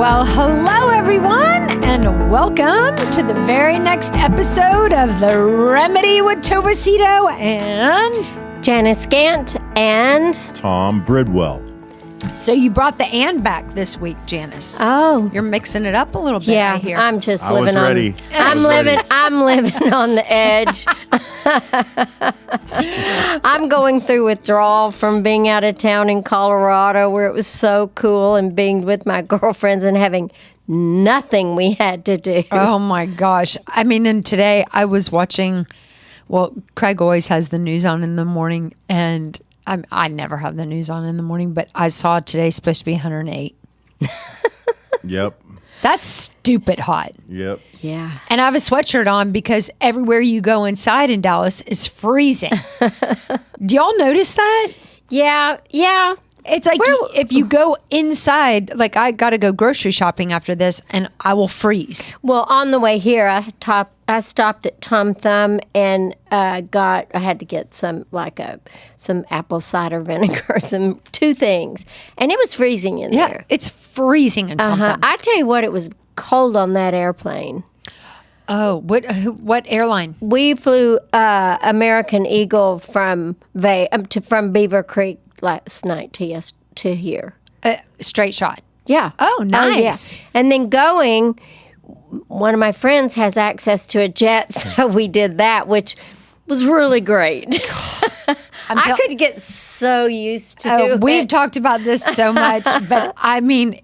Well, hello everyone, and welcome to the very next episode of The Remedy with Tova Sido and Janice Gaunt and Tom Bridwell. So you brought the and back this week, Janice. Oh, You're mixing it up a little bit. yeah. I hear. I'm just I living was ready. on. I'm living on the edge. I'm going through withdrawal from being out of town in Colorado, where it was so cool, and being with my girlfriends and having nothing we had to do. Oh my gosh. I mean, and today I was watching, well, Craig always has the news on in the morning, and I never have the news on in the morning, but I saw today's supposed to be 108. Yep. That's stupid hot. Yep. Yeah. And I have a sweatshirt on because everywhere you go inside in Dallas is freezing. Do y'all notice that? Yeah. It's like if you go inside, like I got to go grocery shopping after this and I will freeze. Well, on the way here, I stopped at Tom Thumb and I had to get some apple cider vinegar, two things, and it was freezing in Yeah, there. it's freezing in Tom Thumb. I tell you what, it was cold on that airplane. Oh, what airline? We flew American Eagle from Beaver Creek last night to here. Straight shot. Yeah. Oh, nice. yeah. And then going, one of my friends has access to a jet, so we did that, which was really great. I could get so used to it. We've talked about this so much, but I mean,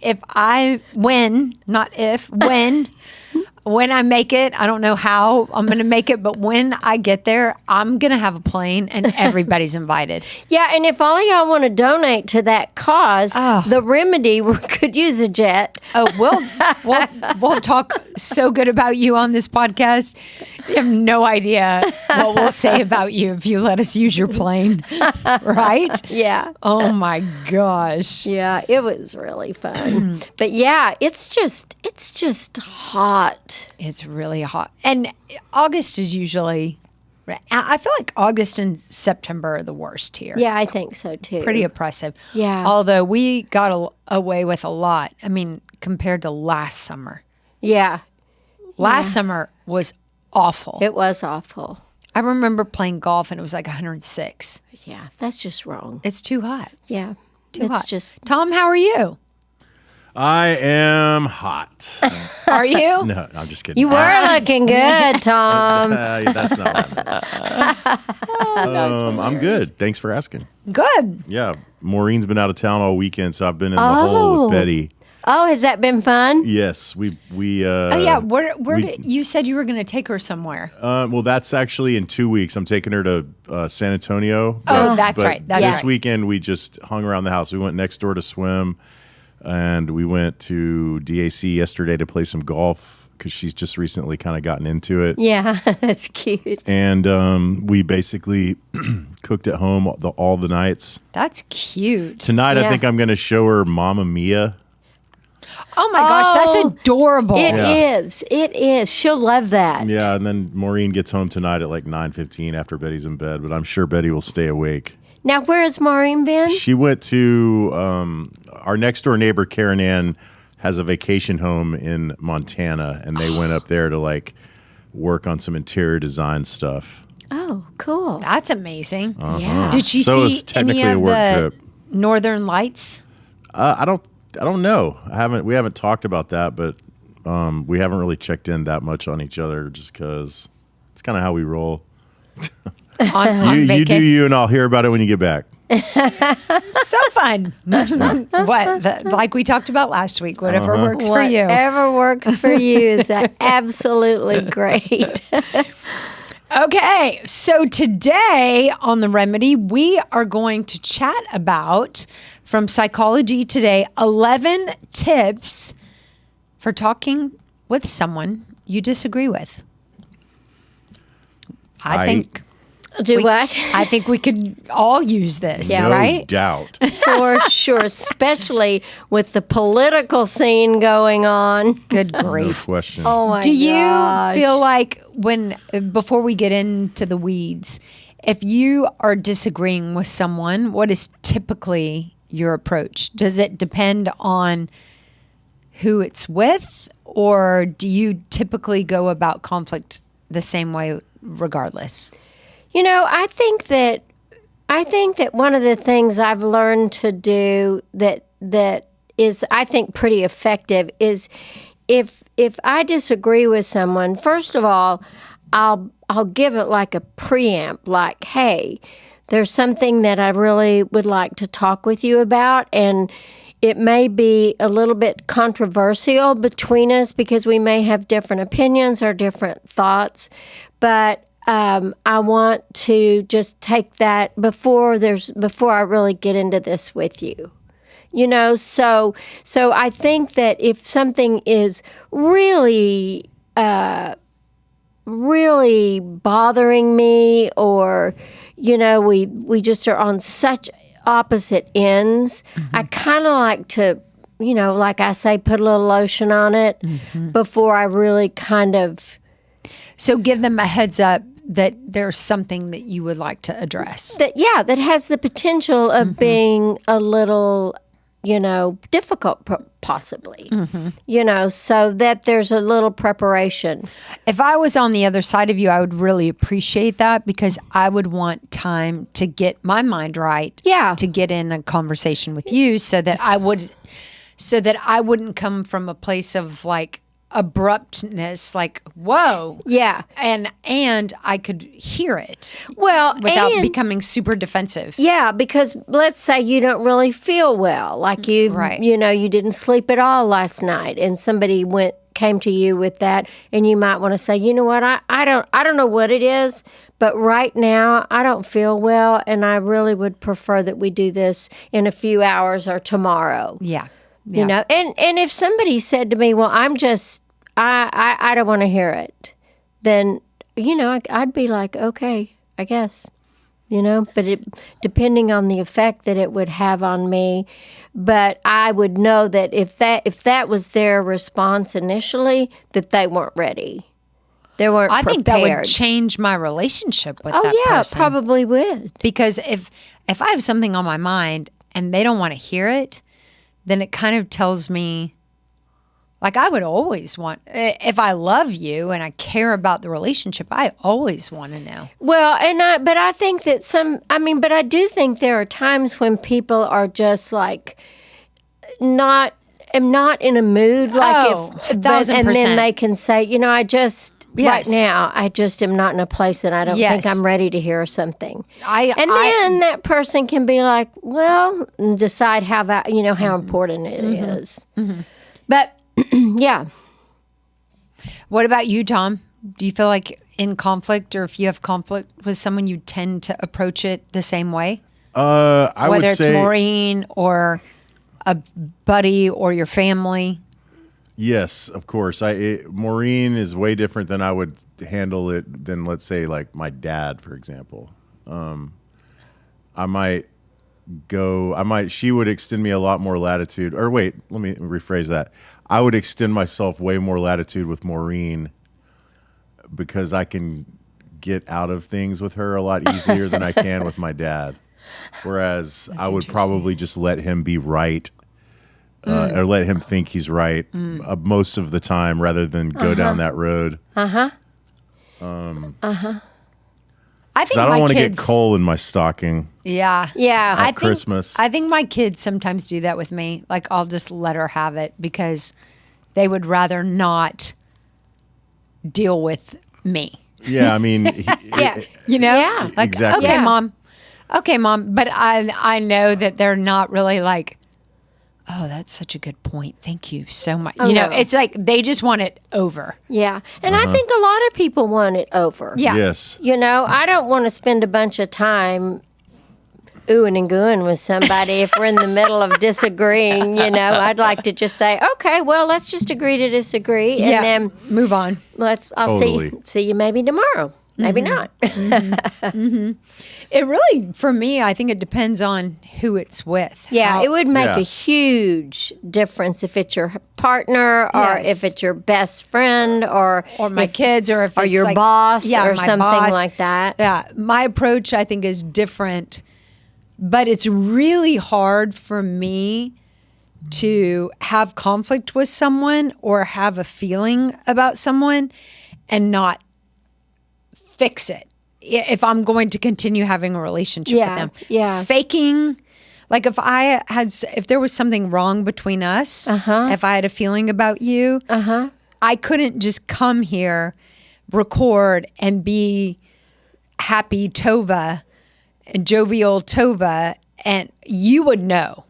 when I make it, I don't know how I'm going to make it, but when I get there, I'm going to have a plane and everybody's invited. Yeah, and if all of y'all want to donate to that cause, the Remedy could use a jet. Oh, we'll talk so good about you on this podcast. You have no idea what we'll say about you if you let us use your plane, right? Yeah. Oh my gosh. Yeah, it was really fun. But yeah, it's just hot. It's really hot. And August is usually, I feel like August and September are the worst here. Yeah, I think so too. Pretty oppressive. Yeah. Although we got away with a lot. I mean, compared to last summer. Yeah. Last summer was awful. It was awful. I remember playing golf and it was like 106. Yeah, that's just wrong. It's too hot. Yeah. Too hot. Just Tom, how are you? I am hot. Are you? No, I'm just kidding. you were looking good, Tom. That's not what I meant. I'm good. Thanks for asking. Good. Yeah, Maureen's been out of town all weekend, so I've been in the hole with Betty. Oh, has that been fun? Yes, we. Oh yeah, where did you said you were going to take her somewhere? Well, that's actually in 2 weeks. I'm taking her to San Antonio. That's but right. That's this right. weekend we just hung around the house. We went next door to swim. And we went to DAC yesterday to play some golf because she's just recently kind of gotten into it. Yeah, that's cute. And we basically cooked at home all the nights. That's cute. Tonight, I think I'm going to show her Mamma Mia. Oh my gosh, that's adorable. It is. It is. She'll love that. Yeah, and then Maureen gets home tonight at like 9:15 after Betty's in bed, but I'm sure Betty will stay awake. Now, where has Maureen been? She went to our next door neighbor, Karen Ann, has a vacation home in Montana, and they went up there to like work on some interior design stuff. Oh, cool. That's amazing. Yeah. Did she So see it's technically any a of work the trip. Northern Lights? I don't know. We haven't talked about that, but we haven't really checked in that much on each other just because it's kind of how we roll. On You do you, and I'll hear about it when you get back. So fun. Like we talked about last week, whatever works for you. Whatever works for you is absolutely great. Okay, so today on The Remedy, we are going to chat about, from Psychology Today, 11 tips for talking with someone you disagree with. I think we could all use this, right? No doubt. For sure, especially with the political scene going on. Good No grief. question. Oh my gosh. Do you feel like before we get into the weeds, if you are disagreeing with someone, what is typically your approach? Does it depend on who it's with, or do you typically go about conflict the same way regardless? I think that one of the things I've learned to do that is, I think, pretty effective is if I disagree with someone, first of all, I'll give it like a preamp, like, hey, there's something that I really would like to talk with you about, and it may be a little bit controversial between us because we may have different opinions or different thoughts, but I want to just take that before I really get into this with you. So I think that if something is really really bothering me, or we just are on such opposite ends, I kind of like to, like I say, put a little lotion on it before I really kind of. So give them a heads up that there's something that you would like to address. That has the potential of being a little, difficult, possibly, so that there's a little preparation. If I was on the other side of you, I would really appreciate that, because I would want time to get my mind right. Yeah. To get in a conversation with you so that I wouldn't come from a place of like abruptness, like, whoa. Yeah. And I could hear it. Well, without becoming super defensive. Yeah, because let's say you don't really feel well, like you didn't sleep at all last night, and somebody came to you with that, and you might want to say, you know what, I don't know what it is, but right now I don't feel well, and I really would prefer that we do this in a few hours or tomorrow. Yeah. And if somebody said to me, well, I don't want to hear it, then, I'd be like, okay, I guess, but depending on the effect that it would have on me, but I would know that if that was their response initially, that they weren't ready. They weren't prepared. I think that would change my relationship with that person. Oh, yeah, it probably would. Because if I have something on my mind and they don't want to hear it, then it kind of tells me, like, I would always want, if I love you and I care about the relationship, I always want to know. Well, but I think that but I do think there are times when people are just like, not in a mood, like 1,000%. And then they can say, Yes. right now, I just am not in a place that I don't think I'm ready to hear something. Then that person can be like, well, decide how important it is. Mm-hmm. But yeah. What about you, Tom? Do you feel like in conflict, or if you have conflict with someone, you tend to approach it the same way? Whether it's Maureen or a buddy or your family? Yes, of course. Maureen is way different than I would handle it than, let's say, like my dad, for example. She would extend me a lot more latitude. Or wait, let me rephrase that. I would extend myself way more latitude with Maureen because I can get out of things with her a lot easier than I can with my dad. Whereas I would probably just let him be right. Or let him think he's right most of the time, rather than go down that road. I think I don't want to get kids, coal in my stocking. Yeah. At Christmas. I think my kids sometimes do that with me. Like, I'll just let her have it because they would rather not deal with me. Yeah, I mean, Yeah. Like, exactly. Okay, mom. But I know that they're not really like, oh, that's such a good point. Thank you so much. Oh, it's like they just want it over. Yeah. And I think a lot of people want it over. Yeah. Yes. I don't want to spend a bunch of time oohing and gooing with somebody if we're in the middle of disagreeing. I'd like to just say, okay, well, let's just agree to disagree, and then move on. I'll Totally. see you maybe tomorrow. Maybe not. It really, for me, I think it depends on who it's with. Yeah, it would make Yeah. a huge difference if it's your partner, or Yes. if it's your best friend, or my kids, or if it's your like, boss, or my something boss. like that. Yeah, my approach, I think, is different, but it's really hard for me to have conflict with someone or have a feeling about someone and not fix it if I'm going to continue having a relationship with them. Yeah. Faking, like if there was something wrong between us, if I had a feeling about you, I couldn't just come here, record, and be happy Tova and jovial Tova, and you would know.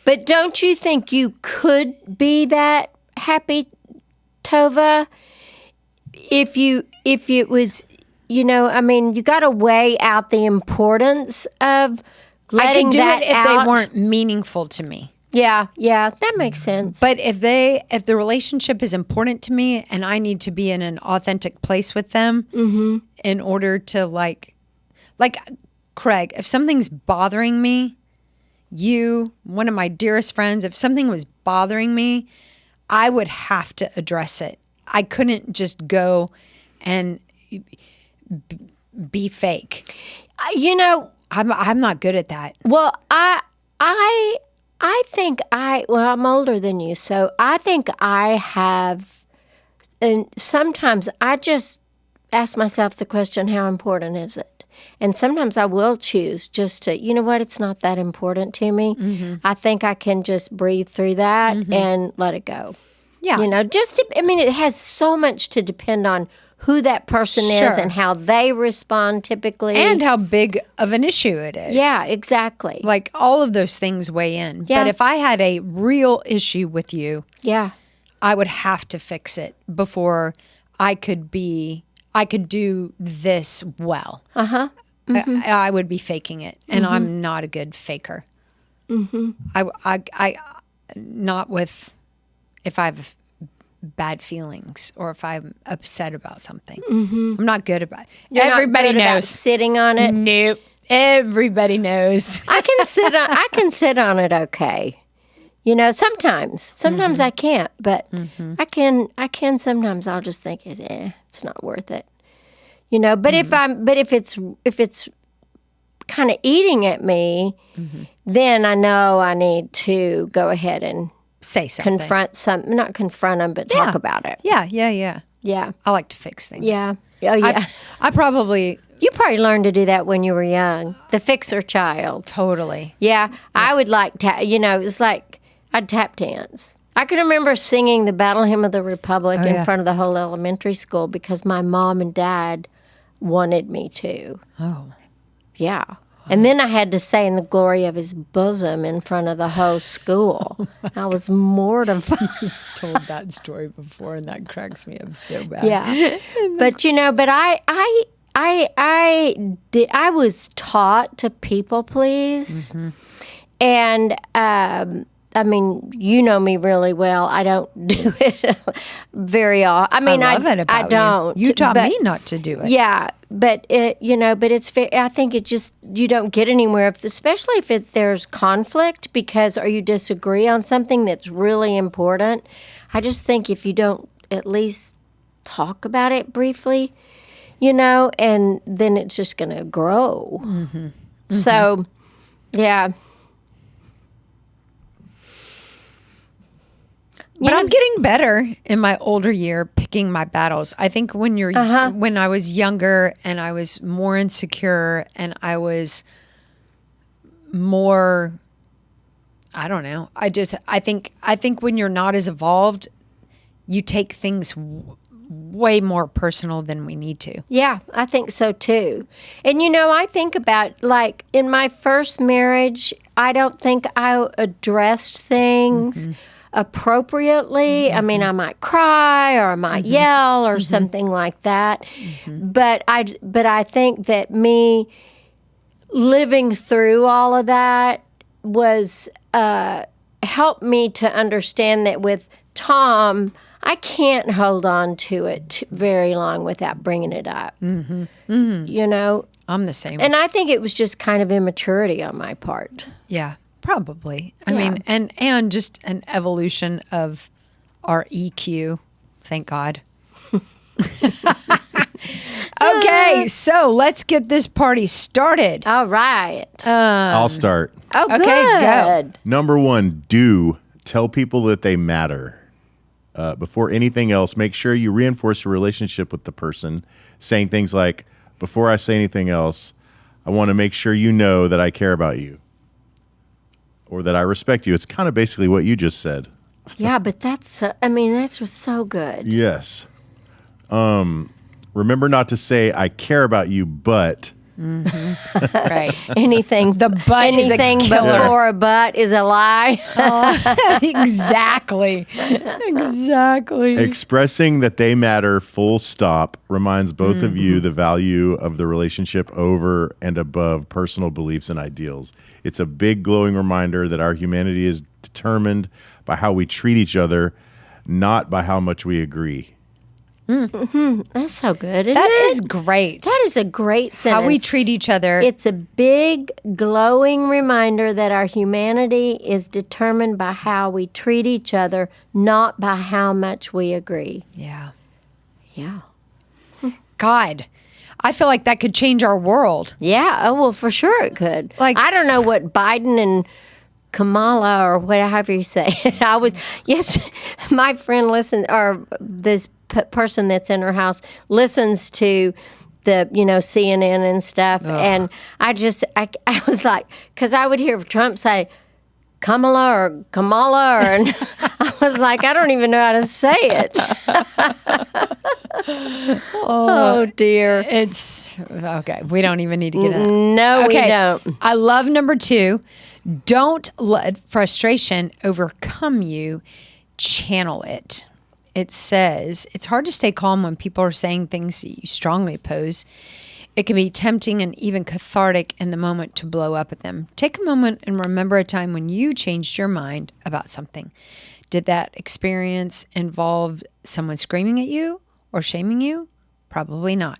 But don't you think you could be that happy Tova if it was, you got to weigh out the importance of letting I could do that it if out. they weren't meaningful to me. Yeah, that makes sense. But if the relationship is important to me and I need to be in an authentic place with them in order to like Craig, if something's bothering me, one of my dearest friends, if something was bothering me, I would have to address it. I couldn't just go and be fake. I'm not good at that. Well, I think I'm older than you, so I think I have, and sometimes I just ask myself the question, how important is it? And sometimes I will choose just to, it's not that important to me. I think I can just breathe through that and let it go. Yeah. It has so much to depend on who that person is and how they respond typically. And how big of an issue it is. Yeah, exactly. Like all of those things weigh in. Yeah. But if I had a real issue with you, I would have to fix it before I could do this well. I would be faking it, and I'm not a good faker. I not with if I have bad feelings or if I'm upset about something. I'm not good about it. Everybody knows. Sitting on it. Nope. Everybody knows. I can sit on it okay. Sometimes I can't, but I can sometimes. I'll just think it's not worth it. But if it's kind of eating at me, then I know I need to go ahead and say something. Not confront them, but talk about it. Yeah. I like to fix things. Yeah. Oh, yeah. I probably... You probably learned to do that when you were young. The fixer child. Totally. Yeah. I would like to, it was like I'd tap dance. I can remember singing the Battle Hymn of the Republic in front of the whole elementary school because my mom and dad wanted me to. Oh. Yeah. And then I had to say in the glory of his bosom in front of the whole school. I was mortified. You've told that story before, and that cracks me up so bad. Yeah. But, I was taught to people please. And, you know me really well. I don't do it very often. I love it about I don't. You taught me not to do it. Yeah, but but it's fair. I think you don't get anywhere, especially if there's conflict or you disagree on something that's really important. I just think if you don't at least talk about it briefly, and then it's just going to grow. So, yeah. But I'm getting better in my older year picking my battles. I think when I was younger and I was more insecure and I was more, I don't know. I think when you're not as evolved, you take things way more personal than we need to. Yeah, I think so too. And I think about like in my first marriage, I don't think I addressed things appropriately. I mean, I might cry or I might yell or something like that. But I think that me living through all of that was helped me to understand that with Tom, I can't hold on to it very long without bringing it up. I'm the same. And I think it was just kind of immaturity on my part. Yeah. Probably. I mean, and just an evolution of our EQ. Thank God. Okay, so let's get this party started. All right. I'll start. Oh, good. Okay, go. Number 1, do Tell people that they matter. Before anything else, make sure you reinforce your relationship with the person, saying things like, before I say anything else, I want to make sure you know that I care about you or that I respect you. It's kind of basically what you just said. Yeah, but that's just so good. Yes. Remember not to say, I care about you, but... Right. Anything is a killer. before a but is a lie. Exactly. Expressing that they matter, full stop, reminds both of you the value of the relationship over and above personal beliefs and ideals. It's a big glowing reminder that our humanity is determined by how we treat each other, not by how much we agree. That's so good. That is great. That is a great sentence. How we treat each other. It's a big, glowing reminder that our humanity is determined by how we treat each other, not by how much we agree. Yeah. Yeah. God, I feel like that could change our world. Yeah. Oh, well, for sure it could. Like, I don't know what Biden and Kamala or whatever you say it. My friend listened, or this person that's in her house listens to the CNN and stuff. Ugh. And I was like, because I would hear Trump say Kamala or Kamala, and I was like, I don't even know how to say it. Oh dear. It's okay. We don't even need to get into that. No, okay. We don't. I love number 2. Don't let frustration overcome you. Channel it. It says, it's hard to stay calm when people are saying things that you strongly oppose. It can be tempting and even cathartic in the moment to blow up at them. Take a moment and remember a time when you changed your mind about something. Did that experience involve someone screaming at you or shaming you? Probably not.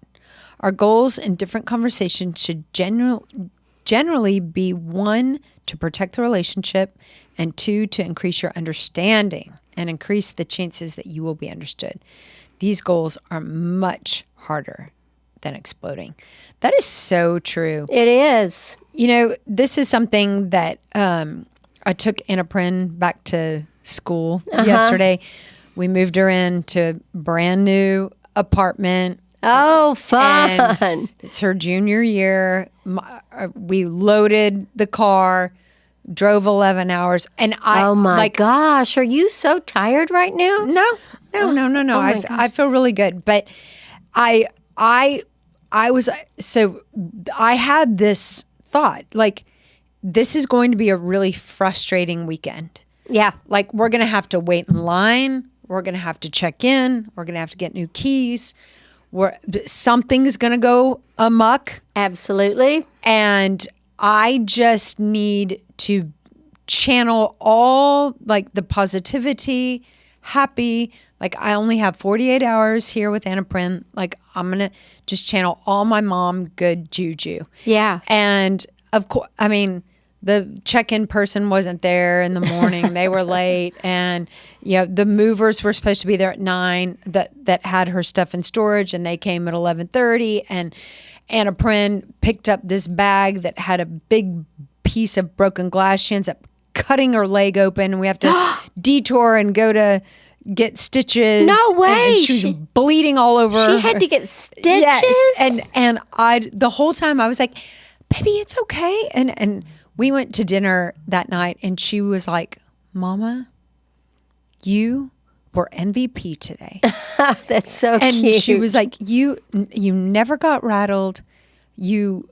Our goals in different conversations should generally be 1, to protect the relationship, and 2, to increase your understanding and increase the chances that you will be understood. These goals are much harder than exploding. That is so true. It is. This is something that I took Anna Prin back to school yesterday. We moved her into a brand new apartment. Oh, fun. And it's her junior year. We loaded the car, drove 11 hours, and oh my gosh, are you so tired right now? No. Oh I feel really good, but I had this thought, like, this is going to be a really frustrating weekend. Yeah. Like, we're going to have to wait in line. We're going to have to check in. We're going to have to get new keys. Something's going to go amok. Absolutely. And I just need to channel all, like, the positivity, happy. Like, I only have 48 hours here with Anna Prin. Like, I'm going to just channel all my mom good juju. Yeah. And, of course, I mean, the check-in person wasn't there in the morning. They were late. And, the movers were supposed to be there at 9 that had her stuff in storage, and they came at 11:30. And Anna Prin picked up this bag that had a big piece of broken glass. She ends up cutting her leg open, and we have to detour and go to get stitches. No way. And she was bleeding all over. She had to get stitches? Yes. And the whole time I was like, baby, it's okay. And we went to dinner that night, and she was like, Mama, you were MVP today. That's so and cute. And she was like, you never got rattled. You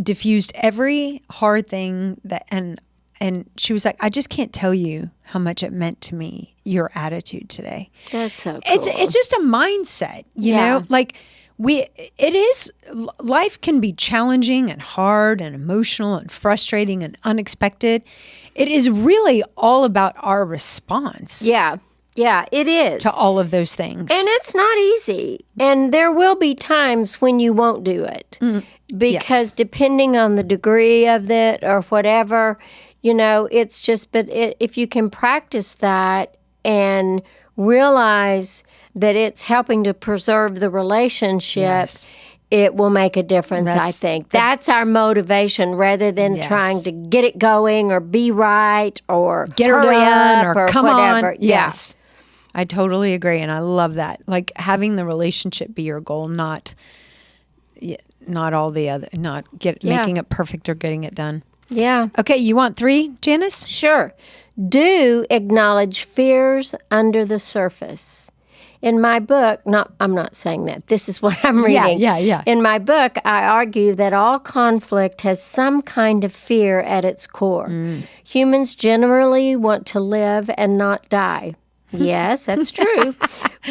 diffused every hard thing and she was like, I just can't tell you how much it meant to me, your attitude today. That's so cool. It's just a mindset, you know? Like, life can be challenging and hard and emotional and frustrating and unexpected. It is really all about our response. Yeah. Yeah, it is. To all of those things. And it's not easy. And there will be times when you won't do it. Because depending on the degree of it or whatever, it's just, but if you can practice that and realize that it's helping to preserve the relationship, it will make a difference, I think. That's our motivation rather than trying to get it going or be right or get her hurry done up or come whatever. on. Yes. I totally agree. And I love that. Like having the relationship be your goal, not all the other, making it perfect or getting it done. Yeah. Okay. You want 3, Janice? Sure. Do acknowledge fears under the surface. In my book, I'm not saying that. This is what I'm reading. Yeah. In my book, I argue that all conflict has some kind of fear at its core. Humans generally want to live and not die. Yes, that's true.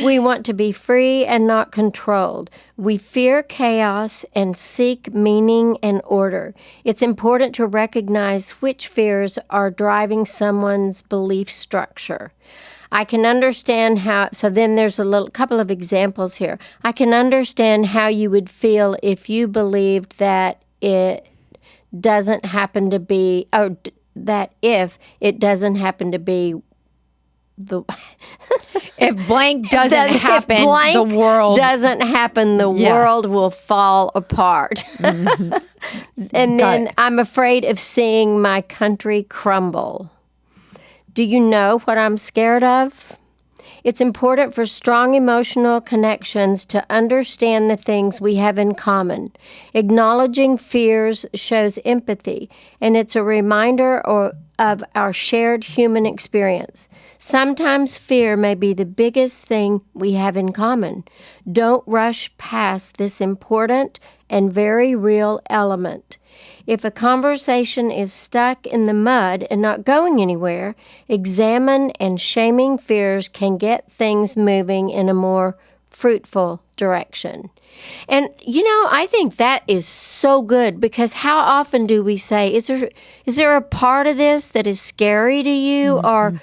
We want to be free and not controlled. We fear chaos and seek meaning and order. It's important to recognize which fears are driving someone's belief structure. I can understand how, so then there's couple of examples here. I can understand how you would feel if you believed that it doesn't happen to be, or that if it doesn't happen to be if blank doesn't happen, if blank the world doesn't happen, the world will fall apart. And then I'm afraid of seeing my country crumble. Do you know what I'm scared of? It's important for strong emotional connections to understand the things we have in common. Acknowledging fears shows empathy, and it's a reminder of our shared human experience. Sometimes fear may be the biggest thing we have in common. Don't rush past this important and very real element. If a conversation is stuck in the mud and not going anywhere, examine and shaming fears can get things moving in a more fruitful direction. And, I think that is so good because how often do we say, is there a part of this that is scary to you? Or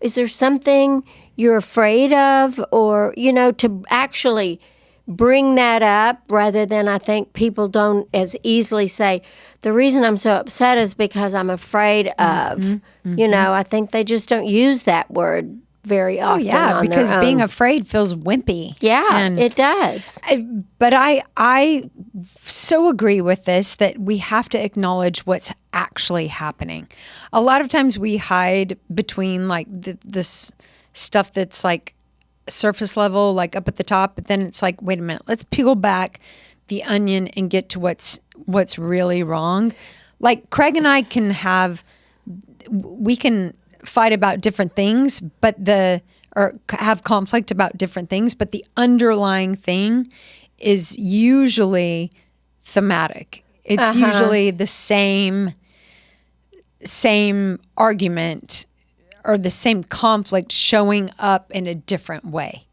is there something you're afraid of? Or, to actually bring that up rather than I think people don't as easily say, the reason I'm so upset is because I'm afraid of. I think they just don't use that word very often. Because being afraid feels wimpy. Yeah, and it does. But I so agree with this that we have to acknowledge what's actually happening. A lot of times we hide between like this stuff that's like surface level, like up at the top, but then it's like, wait a minute, let's peel back the onion and get to what's really wrong. Like Craig and I we can fight about different things, or have conflict about different things, but the underlying thing is usually thematic. It's usually the same argument or the same conflict showing up in a different way.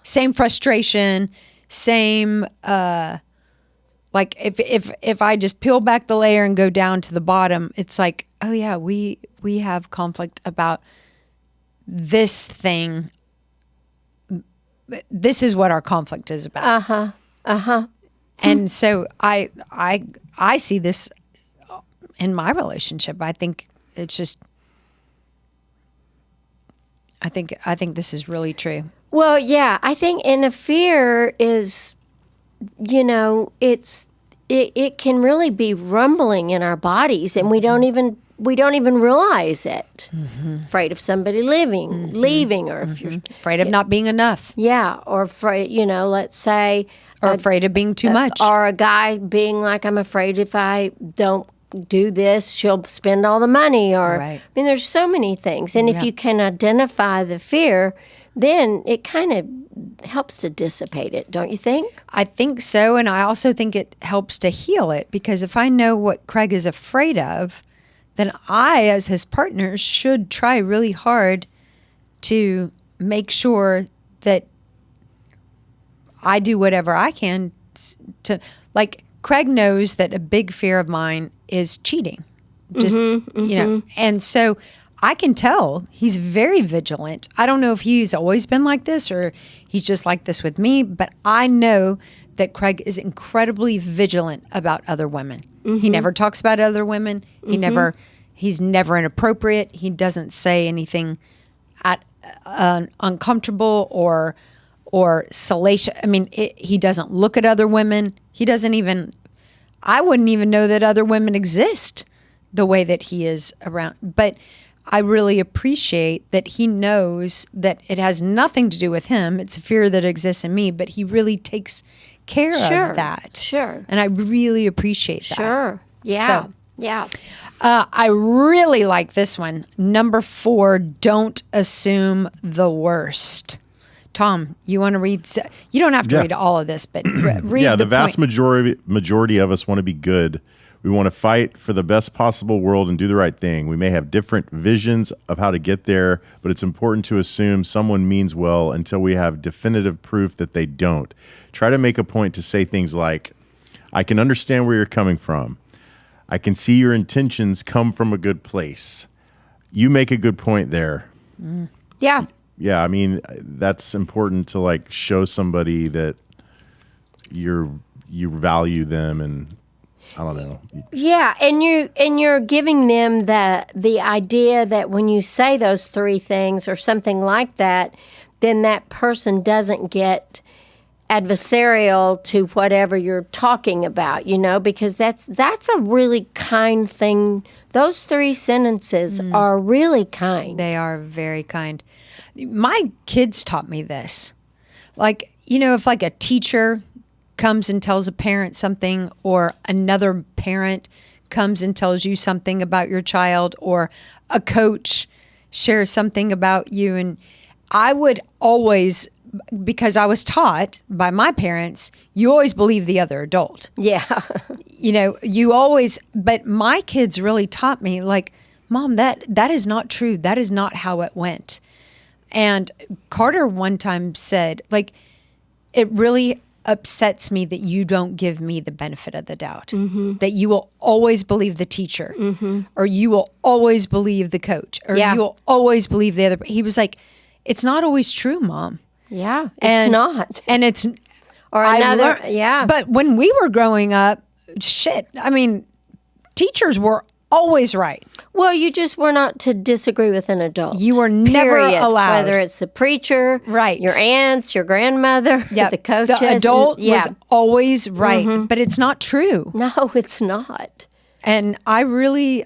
Same frustration, same like if I just peel back the layer and go down to the bottom, it's like, oh yeah, we have conflict about this thing. This is what our conflict is about. And so I see this in my relationship. I think it's just I think this is really true. Well, yeah, I think, and a fear is, it can really be rumbling in our bodies, and we don't even realize it. Afraid of somebody leaving, or if you're afraid of not being enough. Yeah, or afraid, let's say, or afraid of being too much, or a guy being like, I'm afraid if I don't do this, she'll spend all the money, or right. I mean, there's so many things, and if you can identify the fear, then it kind of helps to dissipate it, don't you think? I think so, and I also think it helps to heal it, because if I know what Craig is afraid of, then I, as his partner, should try really hard to make sure that I do whatever I can to, like, Craig knows that a big fear of mine is cheating. Just, and so I can tell he's very vigilant. I don't know if he's always been like this or he's just like this with me, but I know that Craig is incredibly vigilant about other women. He never talks about other women. He's never inappropriate. He doesn't say anything uncomfortable or salacious. I mean, he doesn't look at other women. He doesn't even, I wouldn't even know that other women exist the way that he is around. But I really appreciate that he knows that it has nothing to do with him. It's a fear that exists in me, but he really takes care of that. Sure. And I really appreciate that. Sure. Yeah. So, yeah. I really like this one. Number 4, don't assume the worst. Tom, you want to read? You don't have to read all of this, but read. Yeah, the vast majority of us want to be good. We want to fight for the best possible world and do the right thing. We may have different visions of how to get there, but it's important to assume someone means well until we have definitive proof that they don't. Try to make a point to say things like, I can understand where you're coming from. I can see your intentions come from a good place. You make a good point there. Yeah. Yeah, I mean, that's important to like show somebody that you value them, and I don't know. Yeah, and you're giving them the idea that when you say those 3 things or something like that, then that person doesn't get adversarial to whatever you're talking about, because that's a really kind thing. Those 3 sentences are really kind. They are very kind. My kids taught me this. Like, if like a teacher comes and tells a parent something, or another parent comes and tells you something about your child, or a coach shares something about you. And I would always, because I was taught by my parents, you always believe the other adult. Yeah. You always, but my kids really taught me, like, Mom, that is not true. That is not how it went. And Carter one time said, like, it really upsets me that you don't give me the benefit of the doubt, that you will always believe the teacher, or you will always believe the coach, or you will always believe the other. He was like, it's not always true, Mom. Yeah, it's not. And it's, or another, yeah. But when we were growing up, teachers were always right. Well, you just were not to disagree with an adult. You were never allowed. Whether it's the preacher, right, your aunts, your grandmother, the coaches. The adult was always right, but it's not true. No, it's not. And I really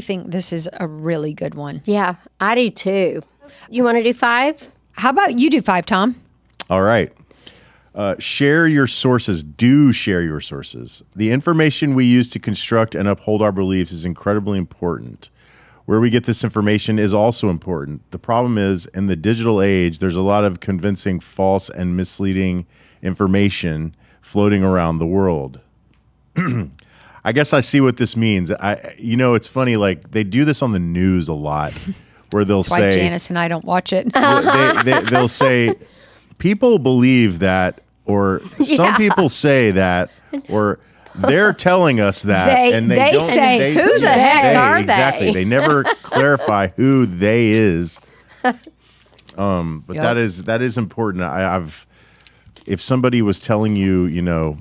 think this is a really good one. Yeah, I do too. You want to do 5? How about you do 5, Tom? All right. Share your sources. Do share your sources. The information we use to construct and uphold our beliefs is incredibly important. Where we get this information is also important. The problem is, in the digital age, there's a lot of convincing false and misleading information floating around the world. I guess I see what this means. It's funny, like, they do this on the news a lot, where they'll That's say... why Janice and I don't watch it. They'll say, people believe that, or some people say that, or they're telling us that, and they don't say, who the heck are they? Exactly. They never clarify who they is. But that is important. If somebody was telling you,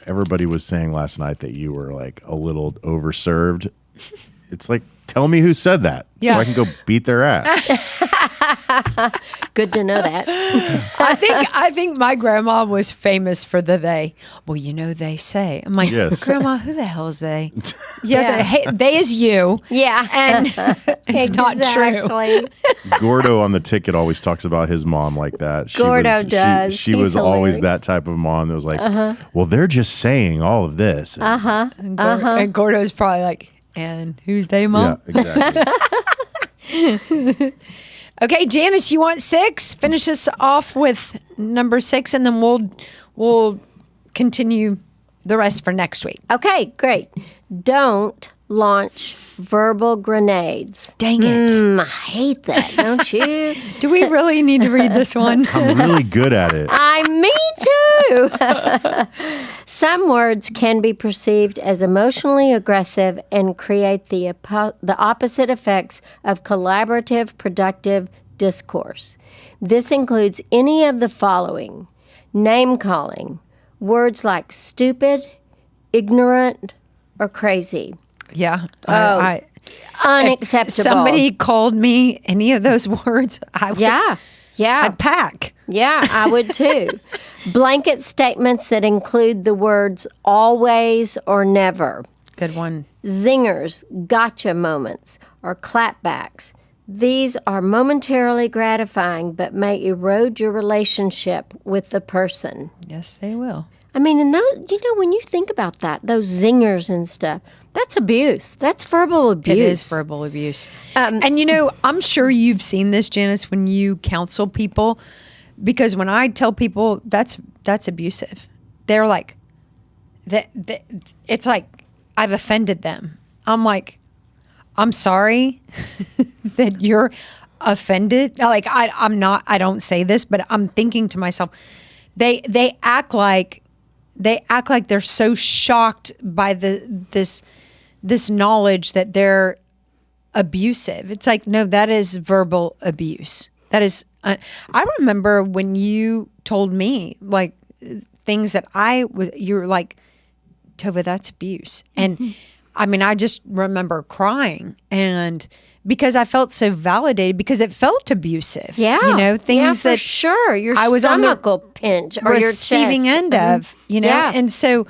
everybody was saying last night that you were like a little overserved. It's like, tell me who said that, so I can go beat their ass. Good to know that. I think my grandma was famous for the they. Well, they say. I'm like, yes. Grandma, who the hell is they? They is you. Yeah. And it's not true. Gordo on the ticket always talks about his mom like that. Gordo does. She was always that type of mom that was like, well, they're just saying all of this. And Gordo's probably like, and who's they, Mom? Yeah, exactly. Okay, Janice, you want 6? Finish us off with number 6, and then we'll continue the rest for next week. Okay, great. Don't launch verbal grenades. Dang it. I hate that, don't you? Do we really need to read this one? I'm really good at it. Me too. Some words can be perceived as emotionally aggressive and create the opposite effects of collaborative, productive discourse. This includes any of the following: name-calling, words like stupid, ignorant, or crazy. Yeah. Unacceptable. If somebody called me any of those words, I'd pack. Yeah, I would too. Blanket statements that include the words always or never. Good one. Zingers, gotcha moments, or clapbacks. These are momentarily gratifying but may erode your relationship with the person. Yes, they will. I mean, and those, when you think about that, those zingers and stuff, that's abuse. That's verbal abuse. It is verbal abuse. And I'm sure you've seen this, Janice, when you counsel people, because when I tell people that's abusive, they're like, it's like I've offended them. I'm like, I'm sorry that you're offended. Like I'm not. I don't say this, but I'm thinking to myself, they act like they're so shocked by this knowledge that they're abusive. It's like, no, that is verbal abuse. That is. I remember when you told me like things that you're like, Tova, that's abuse. And I mean, I just remember crying, and because I felt so validated, because it felt abusive. Yeah. Things for that sure. Your I was on the stomach will pinch or your receiving chest. end of, Yeah. And so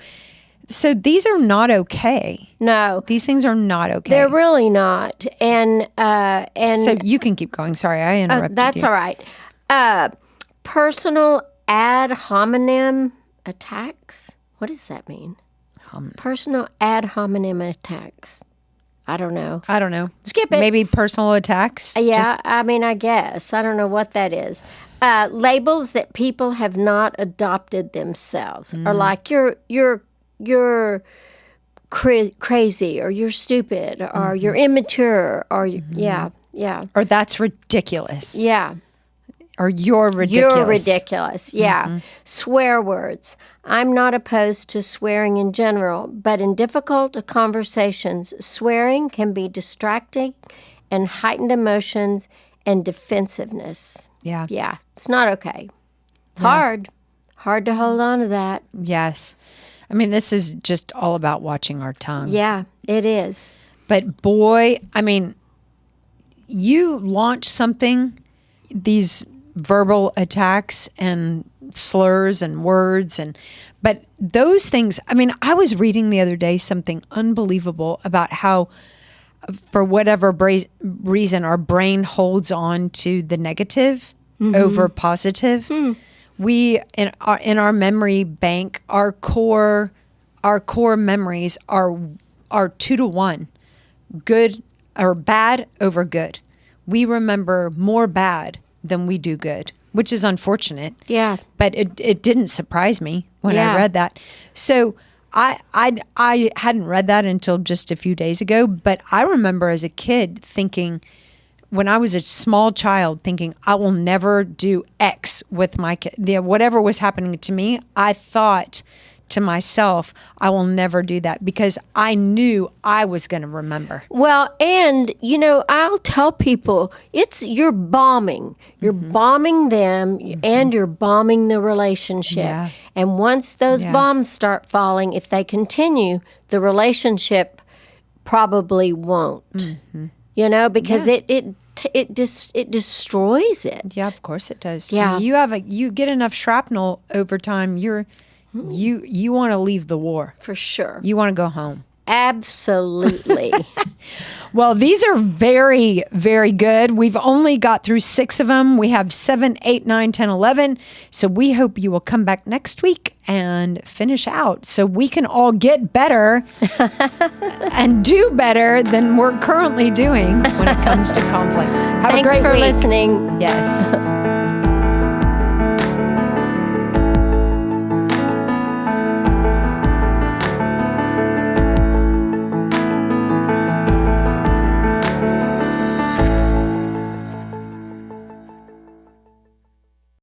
these are not okay. No. These things are not okay. They're really not. And so you can keep going. Sorry, I interrupted that's you. all right. Personal ad hominem attacks. What does that mean? Personal ad hominem attacks. I don't know. Skip it. Maybe personal attacks. Yeah, I guess. I don't know what that is. Labels that people have not adopted themselves are like you're crazy, or you're stupid, or you're immature, or yeah. Or that's ridiculous. Yeah. Or you're ridiculous. You're ridiculous. Yeah. Swear words. I'm not opposed to swearing in general, but in difficult conversations, swearing can be distracting and heightened emotions and defensiveness. Yeah. Yeah. It's not okay. It's hard. Hard to hold on to that. Yes. I mean, this is just all about watching our tongue. Yeah, it is. But boy, I mean, you launch something, these verbal attacks and slurs and words, but those things, I mean, I was reading the other day something unbelievable about how, for whatever reason, our brain holds on to the negative over positive. We, in our memory bank, our core memories are 2-to-1, good or bad over good. We remember more bad than we do good, which is unfortunate. Yeah. But it didn't surprise me when I read that. So I hadn't read that until just a few days ago, but I remember as a kid thinking, when I was a small child, thinking, I will never do X with my kid. Whatever was happening to me, I thought to myself, I will never do that, because I knew I was going to remember. Well, and, I'll tell people, you're bombing. You're bombing them, and you're bombing the relationship. Yeah. And once those bombs start falling, if they continue, the relationship probably won't. Because it destroys it. Yeah, of course it does. Yeah. You get enough shrapnel over time, you want to leave the war. For sure. You want to go home. Absolutely. Well, these are very, very good. We've only got through 6 of them. We have 7, 8, 9, 10, 11. So we hope you will come back next week and finish out so we can all get better and do better than we're currently doing when it comes to conflict. Have a great week. Thanks for listening. Yes.